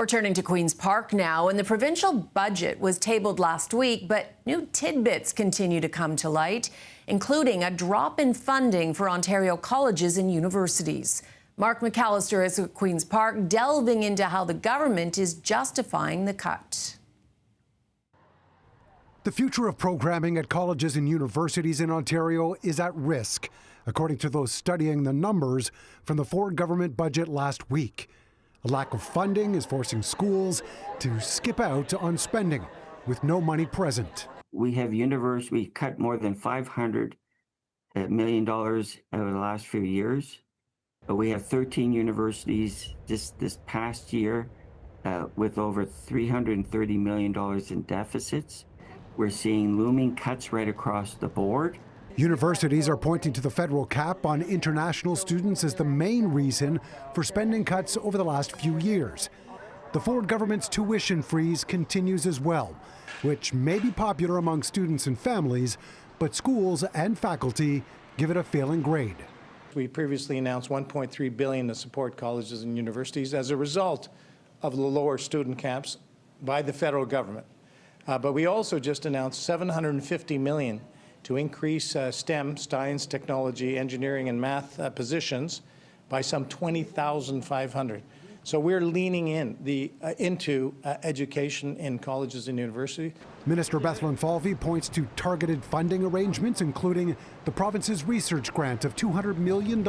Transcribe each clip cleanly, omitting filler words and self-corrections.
We're turning to Queen's Park now, and the provincial budget was tabled last week, but new tidbits continue to come to light, including a drop in funding for Ontario colleges and universities. Mark McAllister is at Queen's Park, delving into how the government is justifying the cut. The future of programming at colleges and universities in Ontario is at risk, according to those studying the numbers from the Ford government budget last week. A lack of funding is forcing schools to skip out on spending with no money present. We cut more than $500 million over the last few years. But we have 13 universities this past year with over $330 million in deficits. We're seeing looming cuts right across the board. Universities are pointing to the federal cap on international students as the main reason for spending cuts over the last few years. The Ford government's tuition freeze continues as well, which may be popular among students and families, but schools and faculty give it a failing grade. We previously announced $1.3 billion to support colleges and universities as a result of the lower student caps by the federal government. But we also just announced $750 million to increase STEM, science, technology, engineering, and math positions by some 20,500. So we're leaning into education in colleges and universities. Minister Bethlenfalvy points to targeted funding arrangements, including the province's research grant of $200 million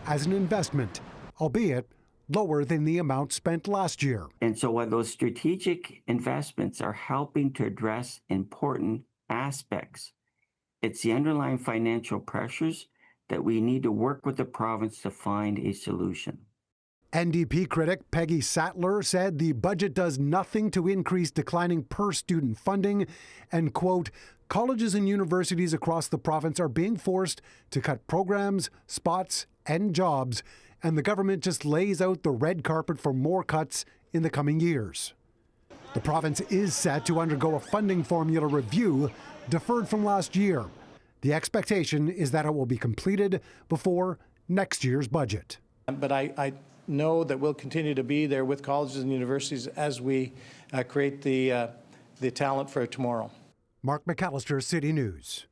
as an investment, albeit lower than the amount spent last year. And so while those strategic investments are helping to address important aspects, it's the underlying financial pressures that we need to work with the province to find a solution. NDP critic Peggy Sattler said the budget does nothing to increase declining per-student funding and, quote, colleges and universities across the province are being forced to cut programs, spots, and jobs, and the government just lays out the red carpet for more cuts in the coming years. The province is set to undergo a funding formula review deferred from last year. The expectation is that it will be completed before next year's budget. But I know that we'll continue to be there with colleges and universities as we create the talent for tomorrow. Mark McAllister, City News.